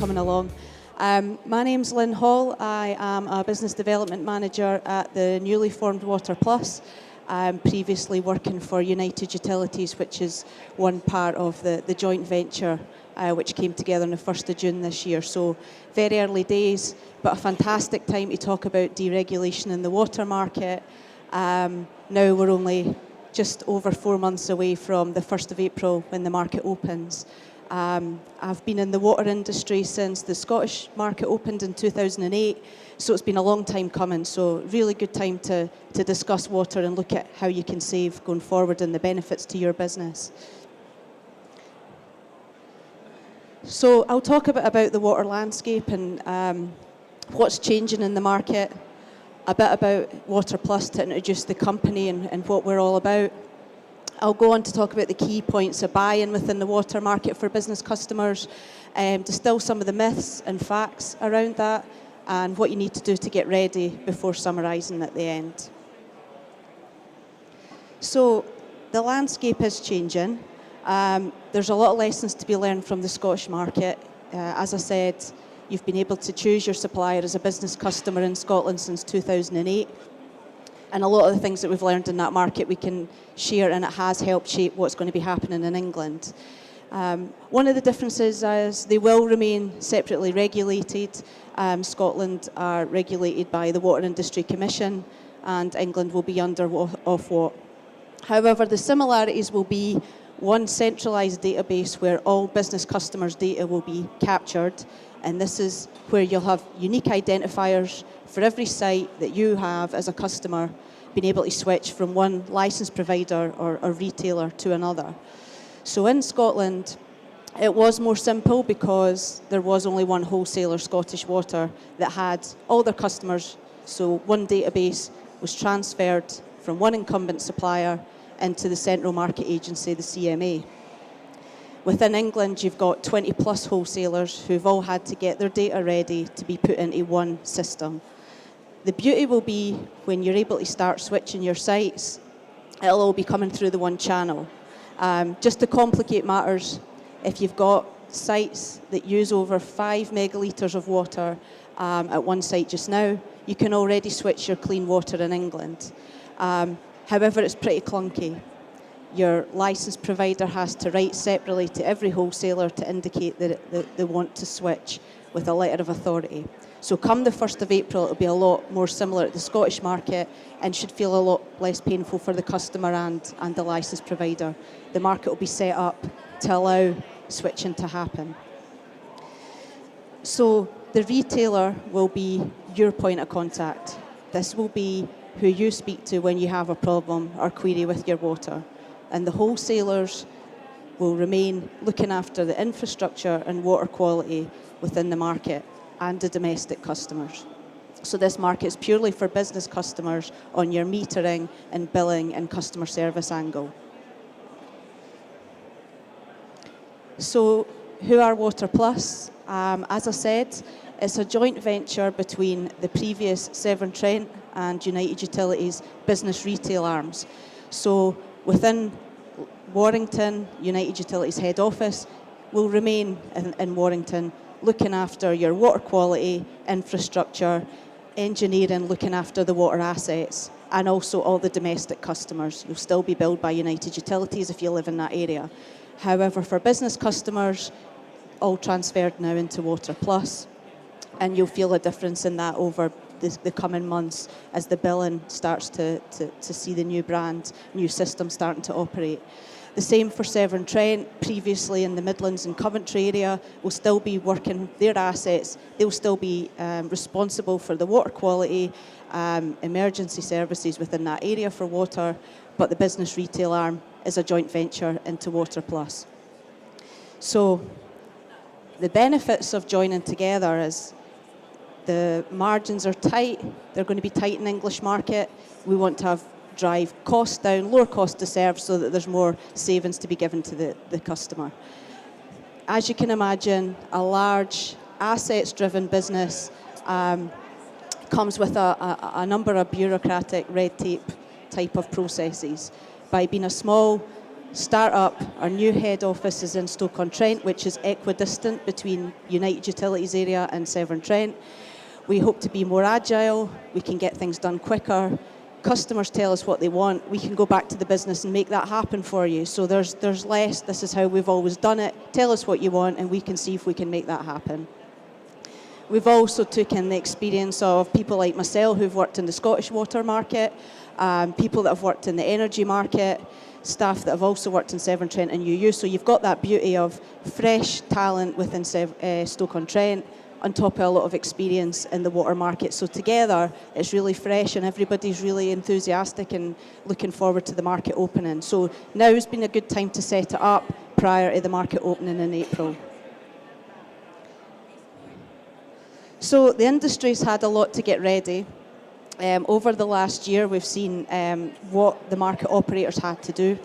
coming along. My name's Lynne Hall. I am a business development manager at the newly formed Water Plus. I'm previously working for United Utilities, which is one part of the joint venture which came together on the 1st of June this year. So very early days, but a fantastic time to talk about deregulation in the water market. Now we're only just over 4 months away from the 1st of April when the market opens. I've been in the water industry since the Scottish market opened in 2008, so it's been a long time coming. So really good time to discuss water and look at how you can save going forward and the benefits to your business. So I'll talk a bit about the water landscape and what's changing in the market, a bit about Water Plus to introduce the company and what we're all about. I'll go on to talk about the key points of buy-in within the water market for business customers, distill some of the myths and facts around that, and what you need to do to get ready before summarising at the end. So the landscape is changing. There's a lot of lessons to be learned from the Scottish market. As I said, you've been able to choose your supplier as a business customer in Scotland since 2008. And a lot of the things that we've learned in that market we can share, and it has helped shape what's going to be happening in England. One of the differences is they will remain separately regulated. Scotland are regulated by the Water Industry Commission, and England will be under Ofwat. However, the similarities will be one centralised database where all business customers' data will be captured, and this is where you'll have unique identifiers for every site that you have as a customer, being able to switch from one licence provider or retailer to another. So in Scotland, it was more simple because there was only one wholesaler, Scottish Water, that had all their customers. So one database was transferred from one incumbent supplier into the Central Market Agency, the CMA. Within England, you've got 20 plus wholesalers who've all had to get their data ready to be put into one system. The beauty will be when you're able to start switching your sites, it'll all be coming through the one channel. Just to complicate matters, if you've got sites that use over 5 megalitres of water at one site just now, you can already switch your clean water in England. However, it's pretty clunky. Your licence provider has to write separately to every wholesaler to indicate that they want to switch with a letter of authority. So come the 1st of April, it'll be a lot more similar to the Scottish market and should feel a lot less painful for the customer and the licence provider. The market will be set up to allow switching to happen. So the retailer will be your point of contact. This will be who you speak to when you have a problem or query with your water. And the wholesalers will remain looking after the infrastructure and water quality within the market and the domestic customers. So this market is purely for business customers on your metering and billing and customer service angle. So who are Water Plus? As I said, it's a joint venture between the previous Severn Trent and United Utilities business retail arms. So within Warrington, United Utilities head office will remain in Warrington, looking after your water quality, infrastructure, engineering, looking after the water assets, and also all the domestic customers. You'll still be billed by United Utilities if you live in that area. However, for business customers, all transferred now into Water Plus, and you'll feel a difference in that over the coming months as the billing starts to see the new brand, new system starting to operate. The same for Severn Trent, previously in the Midlands and Coventry area, will still be working their assets. They'll still be responsible for the water quality, emergency services within that area for water, but the business retail arm is a joint venture into Water Plus. So the benefits of joining together is the margins are tight. They're going to be tight in the English market. We want to drive costs down, lower cost to serve so that there's more savings to be given to the customer. As you can imagine, a large assets-driven business comes with a number of bureaucratic red tape type of processes. By being a small start up. Our new head office is in Stoke-on-Trent, which is equidistant between United Utilities area and Severn-Trent. We hope to be more agile. We can get things done quicker. Customers tell us what they want. We can go back to the business and make that happen for you. So there's less, this is how we've always done it. Tell us what you want and we can see if we can make that happen. We've also taken the experience of people like myself who've worked in the Scottish water market, people that have worked in the energy market, staff that have also worked in Severn-Trent and UU. So you've got that beauty of fresh talent within Stoke-on-Trent, on top of a lot of experience in the water market. So together, it's really fresh and everybody's really enthusiastic and looking forward to the market opening. So now has been a good time to set it up prior to the market opening in April. So the industry's had a lot to get ready. Over the last year, we've seen what the market operators had to do.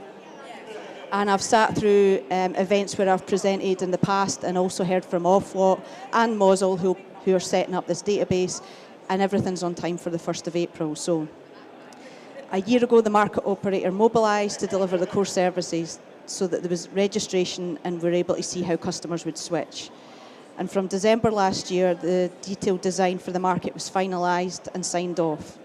And I've sat through events where I've presented in the past and also heard from Ofwat and Mosel who are setting up this database, and everything's on time for the 1st of April. So a year ago, the market operator mobilised to deliver the core services so that there was registration and we were able to see how customers would switch. And from December last year, the detailed design for the market was finalised and signed off.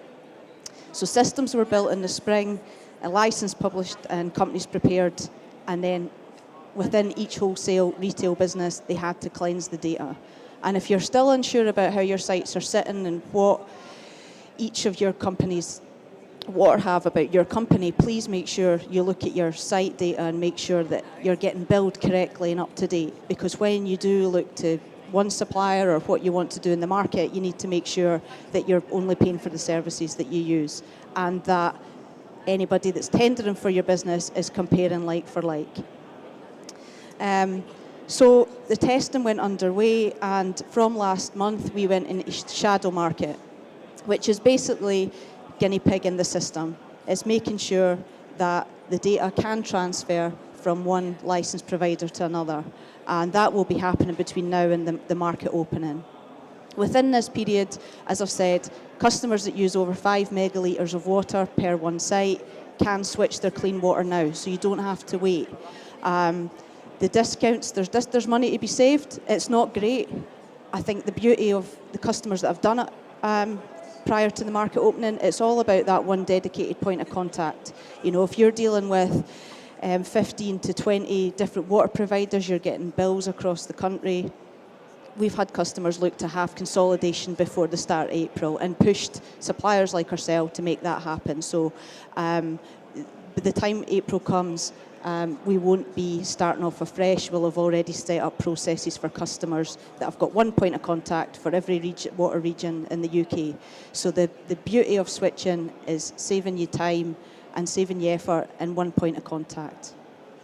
So systems were built in the spring, a licence published and companies prepared, and then within each wholesale retail business, they had to cleanse the data. And if you're still unsure about how your sites are sitting and what each of your companies water have about your company, please make sure you look at your site data and make sure that you're getting billed correctly and up to date. Because when you do look to one supplier or what you want to do in the market, you need to make sure that you're only paying for the services that you use and that anybody that's tendering for your business is comparing like for like. So the testing went underway, and from last month we went into shadow market, which is basically guinea pig in the system. It's making sure that the data can transfer from one license provider to another, and that will be happening between now and the market opening. Within this period, as I've said, customers that use over 5 megalitres of water per one site can switch their clean water now, so you don't have to wait. The discounts, there's money to be saved. It's not great. I think the beauty of the customers that have done it prior to the market opening, it's all about that one dedicated point of contact. You know, if you're dealing with 15 to 20 different water providers, you're getting bills across the country. We've had customers look to have consolidation before the start of April and pushed suppliers like ourselves to make that happen. So by the time April comes, we won't be starting off afresh. We'll have already set up processes for customers that have got one point of contact for every water region in the UK. So the beauty of switching is saving you time and saving you effort in one point of contact.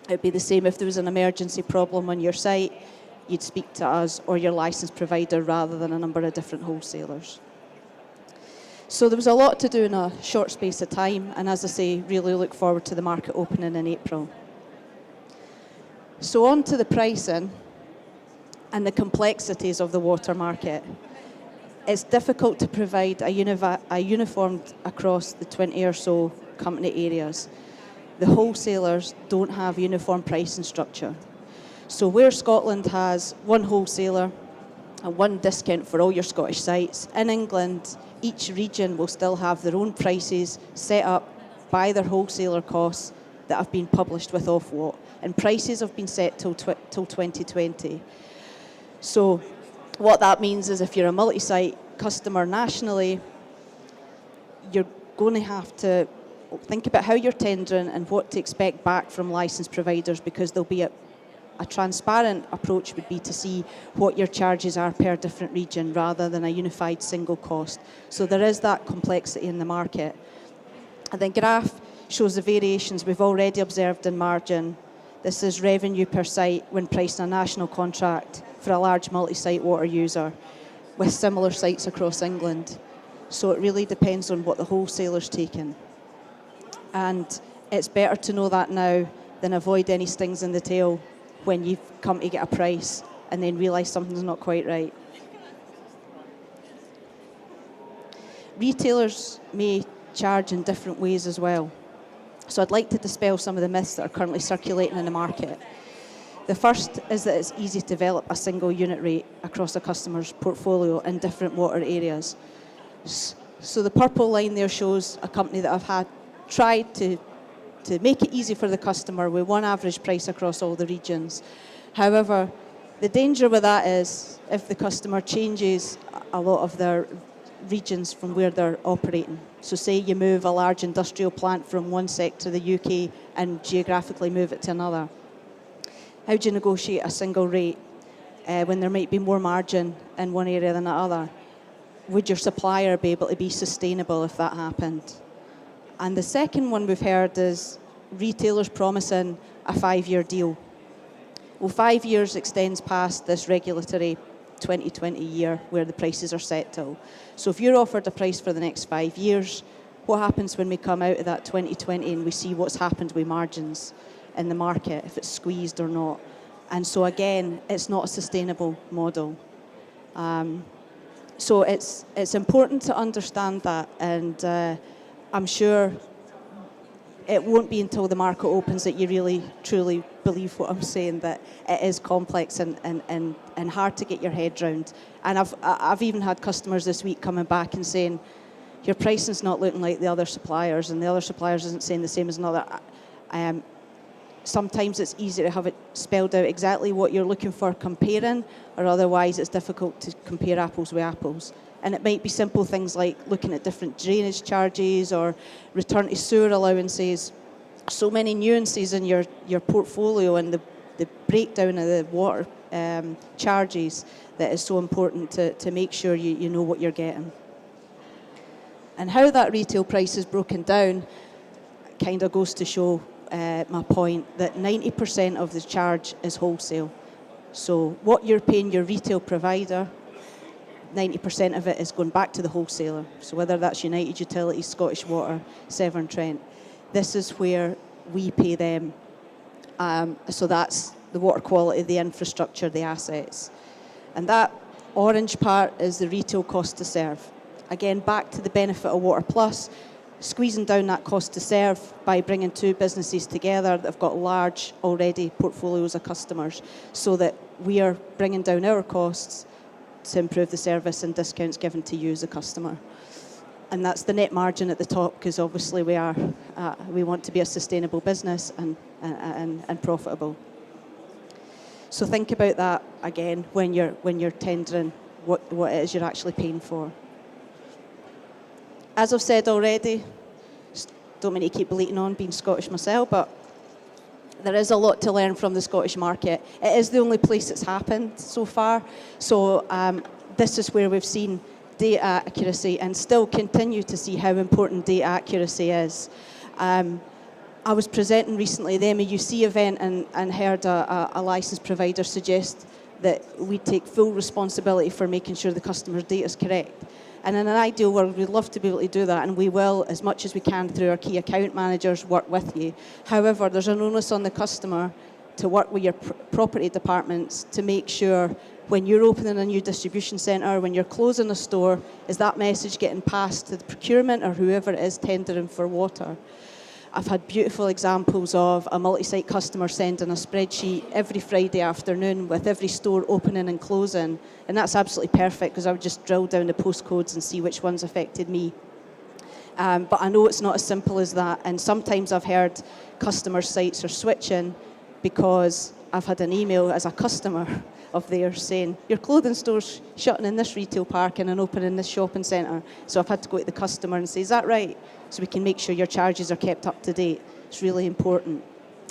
It would be the same if there was an emergency problem on your site. You'd speak to us or your licensed provider rather than a number of different wholesalers. So there was a lot to do in a short space of time, and as I say, really look forward to the market opening in April. So on to the pricing and the complexities of the water market. It's difficult to provide a uniform across the 20 or so company areas. The wholesalers don't have uniform pricing structure. So where Scotland has one wholesaler and one discount for all your Scottish sites, in England, each region will still have their own prices set up by their wholesaler costs that have been published with Ofwat. And prices have been set till 2020. So what that means is if you're a multi-site customer nationally, you're going to have to think about how you're tendering and what to expect back from licensed providers, because there'll be a transparent approach would be to see what your charges are per different region rather than a unified single cost. So there is that complexity in the market. And the graph shows the variations we've already observed in margin. This is revenue per site when pricing a national contract for a large multi-site water user with similar sites across England. So it really depends on what the wholesaler's taking. And it's better to know that now than avoid any stings in the tail when you've come to get a price and then realise something's not quite right. Retailers may charge in different ways as well. So I'd like to dispel some of the myths that are currently circulating in the market. The first is that it's easy to develop a single unit rate across a customer's portfolio in different water areas. So the purple line there shows a company that I've had tried to make it easy for the customer with one average price across all the regions. However, the danger with that is if the customer changes a lot of their regions from where they're operating. So say you move a large industrial plant from one sector of the UK and geographically move it to another. How do you negotiate a single rate when there might be more margin in one area than the other? Would your supplier be able to be sustainable if that happened? And the second one we've heard is retailers promising a 5-year deal. Well, 5 years extends past this regulatory 2020 year where the prices are set till. So if you're offered a price for the next 5 years, what happens when we come out of that 2020 and we see what's happened with margins in the market, if it's squeezed or not? And so again, it's not a sustainable model. So it's important to understand that, and I'm sure it won't be until the market opens that you really, truly believe what I'm saying, that it is complex and hard to get your head round. And I've even had customers this week coming back and saying, your pricing's not looking like the other suppliers, and the other suppliers isn't saying the same as another. Sometimes it's easier to have it spelled out exactly what you're looking for comparing, or otherwise it's difficult to compare apples with apples. And it might be simple things like looking at different drainage charges or return to sewer allowances. So many nuances in your portfolio and the breakdown of the water charges that is so important to make sure you know what you're getting. And how that retail price is broken down kind of goes to show my point that 90% of the charge is wholesale. So what you're paying your retail provider, 90% of it is going back to the wholesaler. So whether that's United Utilities, Scottish Water, Severn Trent, this is where we pay them. So that's the water quality, the infrastructure, the assets. And that orange part is the retail cost to serve. Again, back to the benefit of Water Plus, squeezing down that cost to serve by bringing two businesses together that have got large already portfolios of customers, so that we are bringing down our costs to improve the service and discounts given to you as a customer. And that's the net margin at the top, because obviously we want to be a sustainable business and profitable. So think about that again when you're tendering what it is you're actually paying for. As I've said already, don't mean to keep bleating on being Scottish myself, but there is a lot to learn from the Scottish market. It is the only place it's happened so far. So this is where we've seen data accuracy and still continue to see how important data accuracy is. I was presenting recently at the MEUC event and heard a licensed provider suggest that we take full responsibility for making sure the customer's data is correct. And in an ideal world, we'd love to be able to do that, and we will, as much as we can through our key account managers, work with you. However, there's an onus on the customer to work with your property departments to make sure when you're opening a new distribution centre, when you're closing a store, is that message getting passed to the procurement or whoever it is tendering for water? I've had beautiful examples of a multi-site customer sending a spreadsheet every Friday afternoon with every store opening and closing, and that's absolutely perfect because I would just drill down the postcodes and see which ones affected me. But I know it's not as simple as that, and sometimes I've heard customer sites are switching because I've had an email as a customer of theirs saying, your clothing store's shutting in this retail park and opening in this shopping centre. So I've had to go to the customer and say, is that right? So we can make sure your charges are kept up to date. It's really important.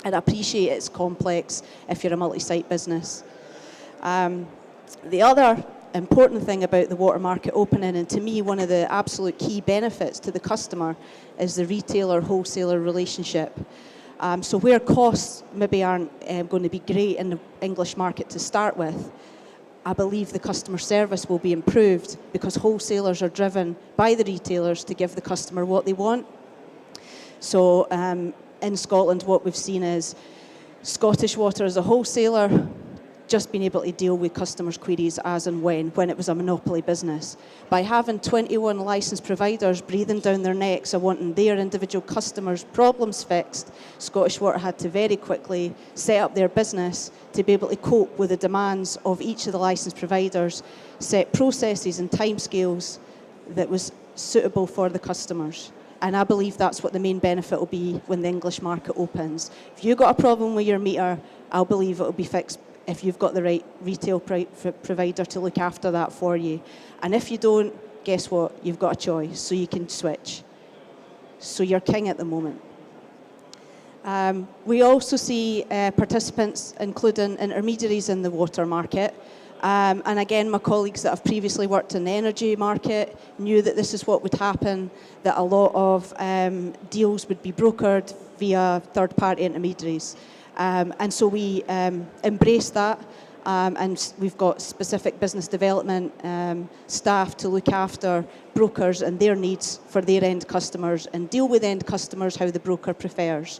And I appreciate it's complex if you're a multi-site business. The other important thing about the water market opening, and to me one of the absolute key benefits to the customer, is the retailer-wholesaler relationship. So where costs maybe aren't going to be great in the English market to start with, I believe the customer service will be improved because wholesalers are driven by the retailers to give the customer what they want. So in Scotland, what we've seen is Scottish Water as a wholesaler just being able to deal with customers' queries as and when it was a monopoly business. By having 21 licensed providers breathing down their necks and wanting their individual customers' problems fixed, Scottish Water had to very quickly set up their business to be able to cope with the demands of each of the licensed providers, set processes and timescales that was suitable for the customers. And I believe that's what the main benefit will be when the English market opens. If you've got a problem with your meter, I'll believe it will be fixed if you've got the right retail provider to look after that for you. And if you don't, guess what? You've got a choice, so you can switch. So you're king at the moment. We also see participants, including intermediaries in the water market. And again, my colleagues that have previously worked in the energy market knew that this is what would happen, that a lot of deals would be brokered via third-party intermediaries. And so we embrace that, and we've got specific business development staff to look after brokers and their needs for their end customers and deal with end customers how the broker prefers.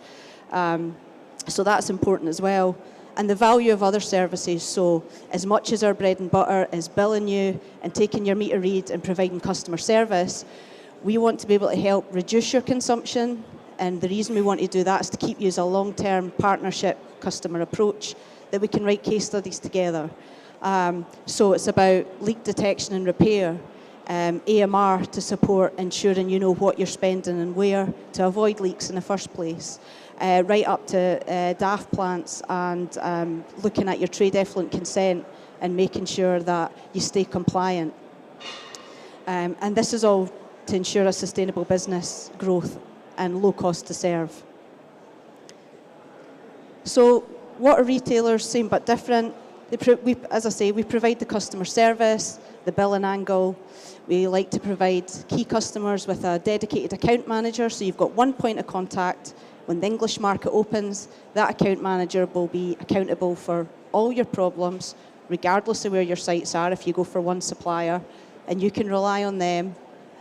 So that's important as well. And the value of other services, so as much as our bread and butter is billing you and taking your meter read and providing customer service, we want to be able to help reduce your consumption. And the reason we want to do that is to keep you as a long-term partnership customer approach that we can write case studies together. So it's about leak detection and repair, AMR to support ensuring you know what you're spending and where to avoid leaks in the first place, right up to DAF plants and looking at your trade effluent consent and making sure that you stay compliant. And this is all to ensure a sustainable business growth and low cost to serve. So water retailers, same but different. As I say, we provide the customer service, the billing angle. We like to provide key customers with a dedicated account manager, so you've got one point of contact. When the English market opens, that account manager will be accountable for all your problems, regardless of where your sites are if you go for one supplier, and you can rely on them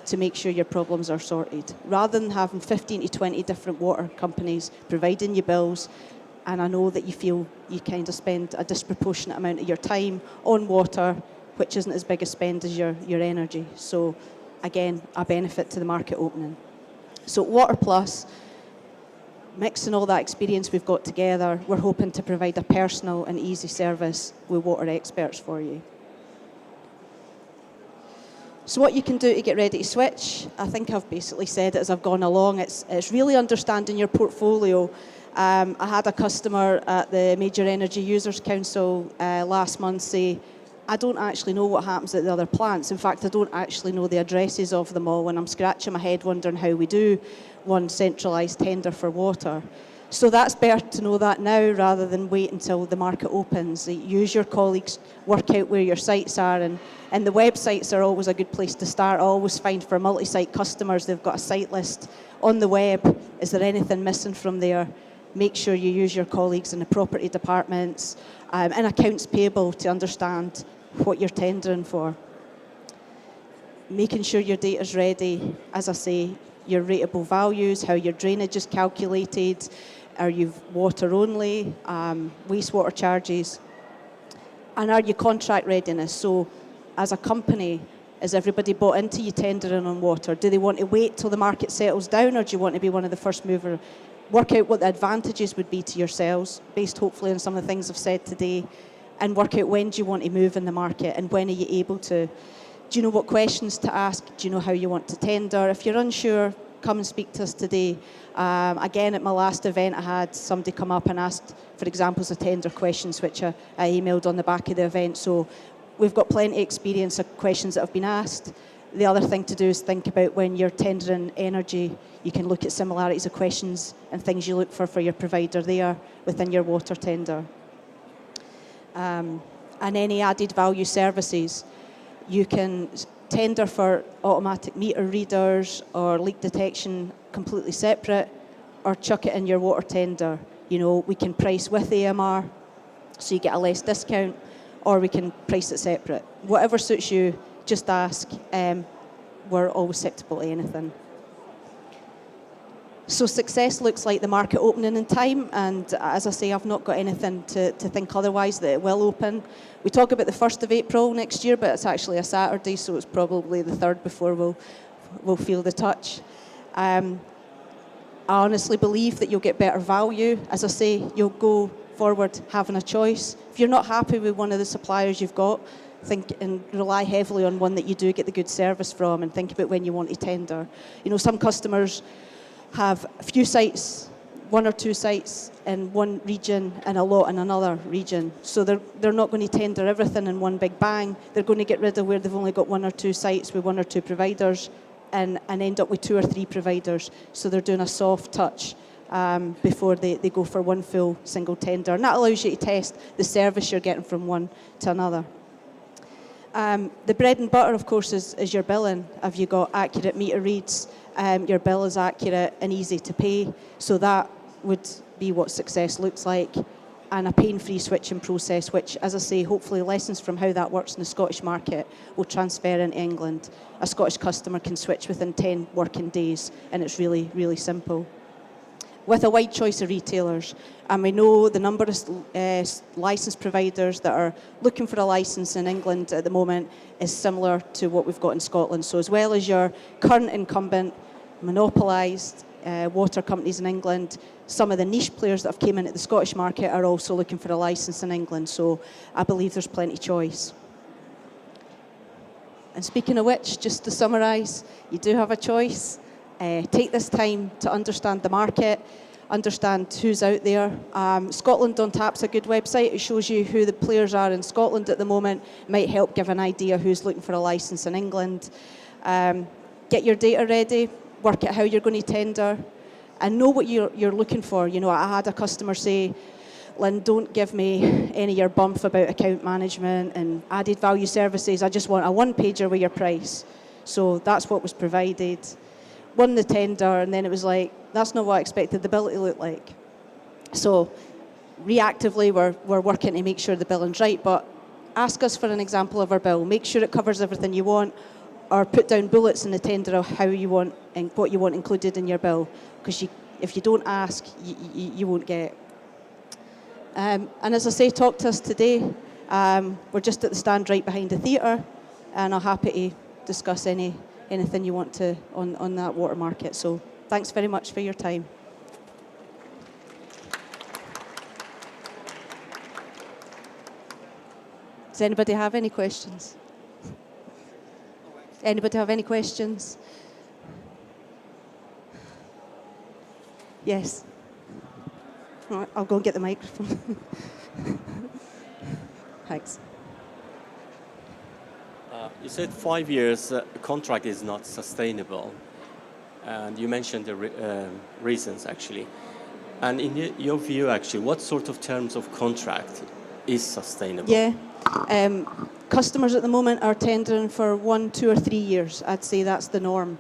to make sure your problems are sorted, rather than having 15 to 20 different water companies providing you bills. And I know that you feel you kind of spend a disproportionate amount of your time on water, which isn't as big a spend as your energy. So again, a benefit to the market opening. So Water Plus, mixing all that experience we've got together, we're hoping to provide a personal and easy service with water experts for you. So what you can do to get ready to switch, I think I've basically said it as I've gone along. It's really understanding your portfolio. I had a customer at the Major Energy Users Council last month say, I don't actually know what happens at the other plants. In fact, I don't actually know the addresses of them all, and I'm scratching my head wondering how we do one centralised tender for water. So that's better to know that now rather than wait until the market opens. Use your colleagues, work out where your sites are, and the websites are always a good place to start. I always find for multi-site customers, they've got a site list on the web. Is there anything missing from there? Make sure you use your colleagues in the property departments and accounts payable to understand what you're tendering for. Making sure your data's ready, as I say, your rateable values, how your drainage is calculated, are you water only, wastewater charges, and are you contract readiness? So as a company, is everybody bought into you tendering on water? Do they want to wait till the market settles down, or do you want to be one of the first mover? Work out what the advantages would be to yourselves, based hopefully on some of the things I've said today, and work out when do you want to move in the market and when are you able to. Do you know what questions to ask? Do you know how you want to tender? If you're unsure, come and speak to us today. Again, at my last event, I had somebody come up and asked for examples of tender questions, which I emailed on the back of the event. So we've got plenty of experience of questions that have been asked. The other thing to do is think about when you're tendering energy, you can look at similarities of questions and things you look for your provider there within your water tender. And any added value services, you can tender for automatic meter readers or leak detection completely separate, or chuck it in your water tender. You know, we can price with AMR, so you get a less discount, or we can price it separate. Whatever suits you, just ask. We're always acceptable to anything. So success looks like the market opening in time, and as I say, I've not got anything to think otherwise that it will open. We talk about the 1st of April next year, but it's actually a Saturday, so it's probably the 3rd before we'll feel the touch. I honestly believe that you'll get better value. As I say, you'll go forward having a choice. If you're not happy with one of the suppliers you've got, think and rely heavily on one that you do get the good service from, and think about when you want to tender. You know, some customers have a few sites, 1 or 2 sites in one region and a lot in another region. So they're not going to tender everything in one big bang. They're going to get rid of where they've only got 1 or 2 sites with 1 or 2 providers and end up with 2 or 3 providers. So they're doing a soft touch before they go for one full single tender. And that allows you to test the service you're getting from one to another. The bread and butter, of course, is your billing. Have you got accurate meter reads? Your bill is accurate and easy to pay. So that would be what success looks like. And a pain-free switching process, which, as I say, hopefully lessons from how that works in the Scottish market will transfer in England. A Scottish customer can switch within 10 working days, and it's really, really simple. With a wide choice of retailers, and we know the number of licence providers that are looking for a licence in England at the moment is similar to what we've got in Scotland. So as well as your current incumbent, monopolised water companies in England, some of the niche players that have came into the Scottish market are also looking for a licence in England. So I believe there's plenty of choice. And speaking of which, just to summarise, you do have a choice. Take this time to understand the market, understand who's out there. Scotland on Tap's a good website. It shows you who the players are in Scotland at the moment. Might help give an idea who's looking for a licence in England. Get your data ready, work out how you're going to tender, and know what you're looking for. You know, I had a customer say, Lynne, don't give me any of your bump about account management and added value services. I just want a one-pager with your price. So that's what was provided. Won the tender, and then it was like, that's not what I expected the bill to look like. So reactively, we're working to make sure the billing's right, but ask us for an example of our bill. Make sure it covers everything you want, or put down bullets in the tender of how you want and what you want included in your bill. Because if you don't ask, you won't get. And as I say, talk to us today. We're just at the stand right behind the theatre, and I'm happy to discuss anything you want to on that water market. So thanks very much for your time. Does anybody have any questions? Anybody have any questions? Yes. All right, I'll go and get the microphone. Thanks. You said 5 years contract is not sustainable, and you mentioned the reasons actually. And in your view, actually, what sort of terms of contract is sustainable? Yeah, customers at the moment are tendering for 1, 2, or 3 years. I'd say that's the norm.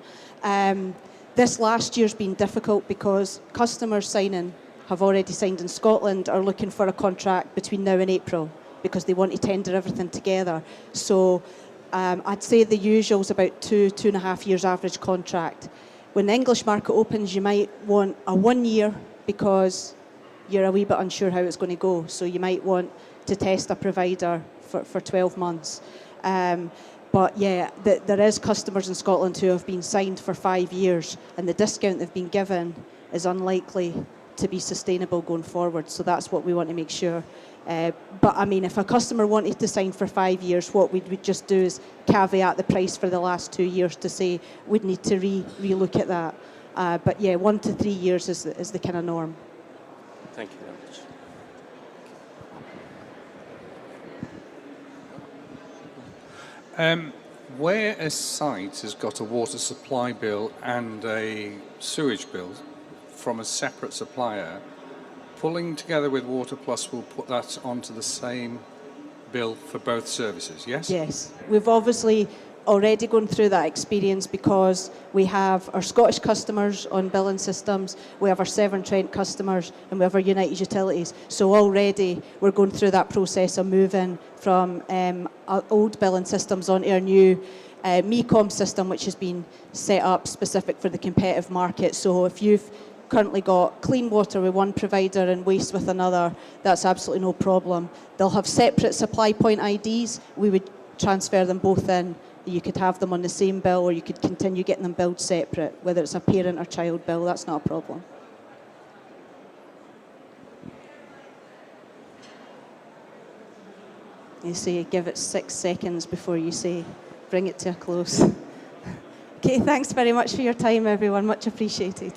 This last year's been difficult because customers have already signed in Scotland are looking for a contract between now and April because they want to tender everything together. So I'd say the usual is about 2.5 years average contract. When the English market opens, you might want a 1 year because you're a wee bit unsure how it's going to go. So you might want to test a provider for 12 months. But yeah, there is customers in Scotland who have been signed for 5 years, and the discount they've been given is unlikely to be sustainable going forward. So that's what we want to make sure. But I mean, if a customer wanted to sign for 5 years, what we would just do is caveat the price for the last 2 years to say we'd need to re-look at that. But yeah, 1 to 3 years is the kind of norm. Thank you very much. Where a site has got a water supply bill and a sewage bill from a separate supplier, pulling together with Water Plus will put that onto the same bill for both services, yes? Yes. We've obviously already gone through that experience because we have our Scottish customers on billing systems, we have our Severn Trent customers, and we have our United Utilities. So already we're going through that process of moving from old billing systems onto our new MECOM system, which has been set up specific for the competitive market. So if you've currently got clean water with one provider and waste with another, that's absolutely no problem. They'll have separate supply point IDs. We would transfer them both in. You could have them on the same bill, or you could continue getting them billed separate, whether it's a parent or child bill, that's not a problem. You say give it 6 seconds before you say bring it to a close. Okay, thanks very much for your time, everyone. Much appreciated.